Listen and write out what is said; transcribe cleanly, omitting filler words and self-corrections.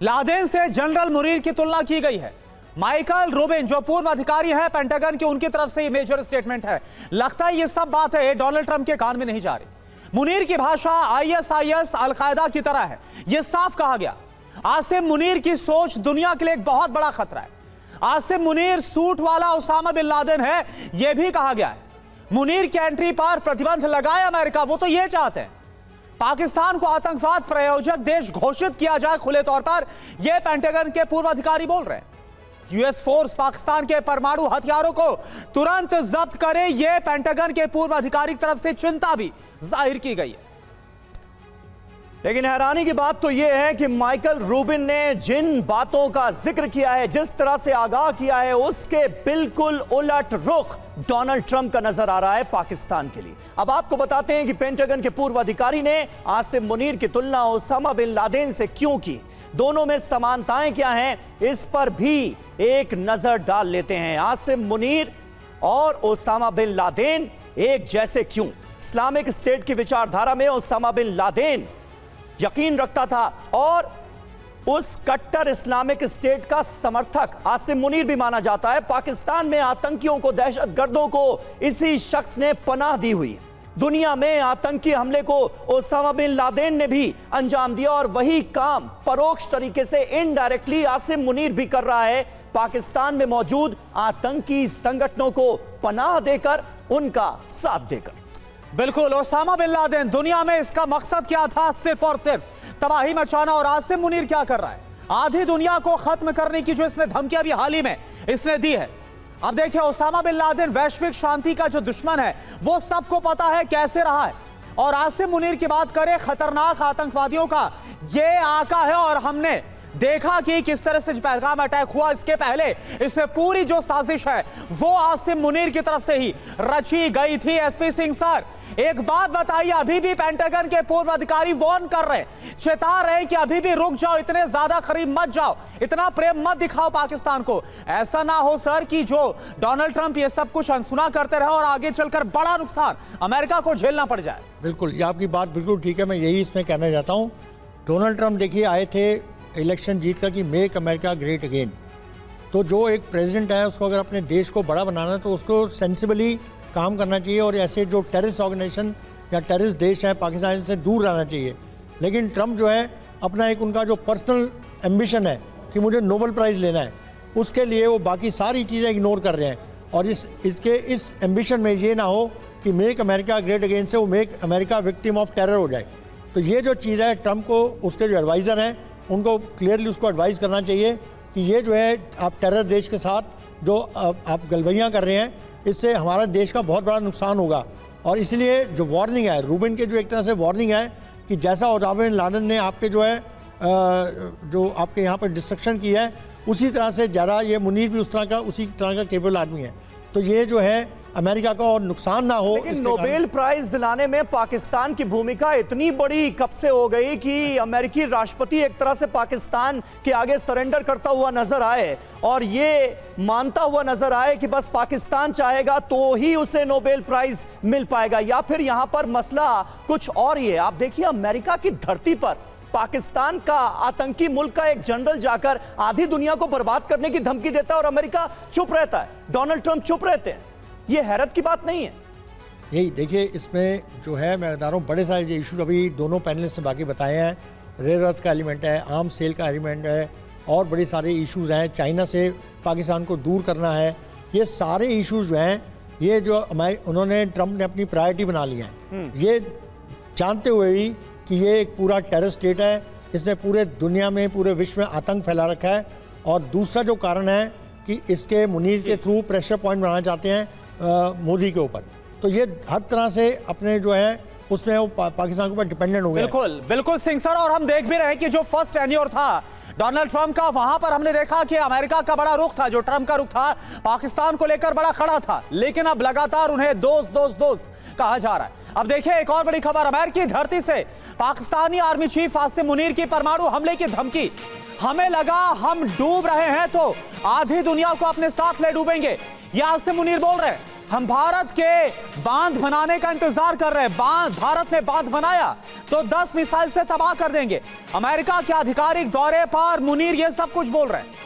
Laden से general Munir की तुलना की गई है। माइकल रूबिन जो पूर्व अधिकारी हैं पेंटागन के, उनकी तरफ से ये मेजर स्टेटमेंट है। लगता है ये सब बातें डोनाल्ड ट्रंप के कान में नहीं जा रही। मुनीर की भाषा आईएसआईएस अलकायदा की तरह है, यह साफ कहा गया। आसिम मुनीर की सोच दुनिया के लिए एक बहुत बड़ा खतरा है। आसिम मुनीर सूट वाला उसामा बिन लादेन है, यह भी कहा गया है। मुनीर की एंट्री पर प्रतिबंध लगाए अमेरिका, वो तो यह चाहते हैं पाकिस्तान को आतंकवाद प्रायोजक देश घोषित किया जाए खुले तौर पर। यह पेंटागन के पूर्व अधिकारी बोल रहे हैं। यूएस फोर्स पाकिस्तान के परमाणु हथियारों को तुरंत जब्त करे, यह पेंटागन के पूर्व अधिकारी की तरफ से चिंता भी जाहिर की गई है। लेकिन हैरानी की बात तो यह है कि माइकल रूबिन ने जिन बातों का जिक्र किया है, जिस तरह से आगाह किया है, उसके बिल्कुल उलट रुख डोनाल्ड ट्रंप का नजर आ रहा है पाकिस्तान के लिए। अब आपको बताते हैं कि पेंटागन के पूर्व अधिकारी ने आसिम मुनीर की तुलना ओसामा बिन लादेन से क्यों की, दोनों में समानताएं क्या हैं, इस पर भी एक नजर डाल लेते हैं। आसिम मुनीर और ओसामा बिन लादेन एक जैसे क्यों? इस्लामिक स्टेट की विचारधारा में ओसामा बिन लादेन यकीन रखता था और उस कट्टर इस्लामिक स्टेट का समर्थक आसिम मुनीर भी माना जाता है। पाकिस्तान में आतंकियों को, दहशतगर्दों को इसी शख्स ने पनाह दी हुई। दुनिया में आतंकी हमले को ओसामा बिन लादेन ने भी अंजाम दिया और वही काम परोक्ष तरीके से इनडायरेक्टली आसिम मुनीर भी कर रहा है, पाकिस्तान में मौजूद आतंकी संगठनों को पनाह देकर, उनका साथ देकर। बिल्कुल, ओसामा बिन लादेन, दुनिया में इसका मकसद क्या था? सिर्फ और सिर्फ तबाही मचाना। और आसिम मुनीर क्या कर रहा है? आधी दुनिया को खत्म करने की जो इसने धमकियां भी हाल ही में इसने दी है। अब देखिए, ओसामा बिन लादेन वैश्विक शांति का जो दुश्मन है, वो सबको पता है कैसे रहा है। और आसिम मुनीर की बात करें, खतरनाक आतंकवादियों का ये आका है। और हमने देखा कि किस तरह से पहलगाम अटैक हुआ, इसके पहले इसमें पूरी जो साजिश है वो आसिम मुनीर की तरफ से ही रची गई थी। एसपी सिंह सर, एक बात बताइए, अभी भी पेंटागन के पूर्व अधिकारी वार्न कर रहे हैं, चेता रहे हैं कि अभी भी रुक जाओ, इतने ज्यादा करीब मत जाओ, इतना प्रेम मत दिखाओ पाकिस्तान को। ऐसा ना हो सर कि जो डोनाल्ड ट्रंप ये सब कुछ अनसुना करते रहे और आगे चलकर बड़ा नुकसान अमेरिका को झेलना पड़ जाए। बिल्कुल, ये आपकी बात बिल्कुल ठीक है। मैं यही इसमें कहना चाहता हूँ। डोनाल्ड ट्रंप देखिए आए थे इलेक्शन जीत कर कि मेक अमेरिका ग्रेट अगेन। तो जो एक प्रेसिडेंट है उसको अगर अपने देश को बड़ा बनाना है तो उसको सेंसिबली काम करना चाहिए और ऐसे जो टेररिस्ट ऑर्गेनाइजेशन या टेररिस्ट देश हैं पाकिस्तान से दूर रहना चाहिए। लेकिन ट्रंप जो है अपना एक उनका जो पर्सनल एम्बिशन है कि मुझे नोबेल प्राइज़ लेना है, उसके लिए वो बाकी सारी चीज़ें इग्नोर कर रहे हैं। और इस एम्बिशन में ये ना हो कि मेक अमेरिका ग्रेट अगेन से वो make America victim of terror हो जाए। तो ये जो चीज़ है, ट्रंप को उसके जो एडवाइज़र हैं उनको क्लियरली उसको एडवाइस करना चाहिए कि ये जो है आप टेरर देश के साथ जो आप गलबैयाँ कर रहे हैं, इससे हमारा देश का बहुत बड़ा नुकसान होगा। और इसलिए जो वार्निंग है रूबिन के, जो एक तरह से वार्निंग है कि जैसा ओसामा बिन लादेन ने आपके जो है जो आपके यहाँ पर डिस्ट्रक्शन की है, उसी तरह से ज़्यादा ये मुनीर भी उसी तरह का केबल आदमी है। तो ये जो है अमेरिका का और नुकसान ना हो। लेकिन नोबेल प्राइज दिलाने में पाकिस्तान की भूमिका इतनी बड़ी कब से हो गई कि अमेरिकी राष्ट्रपति एक तरह से पाकिस्तान के आगे सरेंडर करता हुआ नजर आए और ये मानता हुआ नजर आए कि बस पाकिस्तान चाहेगा तो ही उसे नोबेल प्राइज मिल पाएगा, या फिर यहां पर मसला कुछ और ही है। आप देखिए, अमेरिका की धरती पर पाकिस्तान का आतंकी मुल्क का एक जनरल जाकर आधी दुनिया को बर्बाद करने की धमकी देता है और अमेरिका चुप रहता है, डोनाल्ड ट्रंप चुप रहते हैं। ये हैरत की बात नहीं है? यही देखिए, इसमें जो है मैं बता रहा हूँ, बड़े सारे इशू अभी दोनों पैनलिस्ट ने बाकी बताए हैं। रेयर अर्थ का एलिमेंट है, आर्म सेल का एलिमेंट है और बड़े सारे इश्यूज हैं। चाइना से पाकिस्तान को दूर करना है, ये सारे इश्यूज जो हैं, ये जो उन्होंने ट्रंप ने अपनी प्रायोरिटी बना ली हैं, ये जानते हुए भी कि ये एक पूरा टेरर स्टेट है, इसने पूरे दुनिया में, पूरे विश्व में आतंक फैला रखा है। और दूसरा जो कारण है कि इसके मुनीर के थ्रू प्रेशर पॉइंट बनाना चाहते हैं मोदी के ऊपर। तो ये हर तरह से अपने जो है उसमें वो पाकिस्तान के ऊपर डिपेंडेंट हो गया। बिल्कुल बिल्कुल सिंह सर, और हम देख भी रहे हैं कि जो फर्स्ट टेन्योर था डोनाल्ड ट्रंप का, वहां पर हमने देखा कि अमेरिका का बड़ा रुख था, जो ट्रंप का रुख था पाकिस्तान को लेकर बड़ा खड़ा था। लेकिन अब लगातार उन्हें दोस्त दोस्त दोस्त कहा जा रहा है। अब देखिए, एक और बड़ी खबर, अमेरिकी धरती से पाकिस्तानी आर्मी चीफ आसिम मुनीर की परमाणु हमले की धमकी। हमें लगा हम डूब रहे हैं तो आधी दुनिया को अपने साथ ले डूबेंगे, यह आसिम मुनीर बोल रहे हैं। हम भारत के बांध बनाने का इंतजार कर रहे हैं। भारत ने बांध बनाया तो 10 मिसाइल से तबाह कर देंगे। अमेरिका के आधिकारिक दौरे पर मुनीर ये सब कुछ बोल रहे हैं।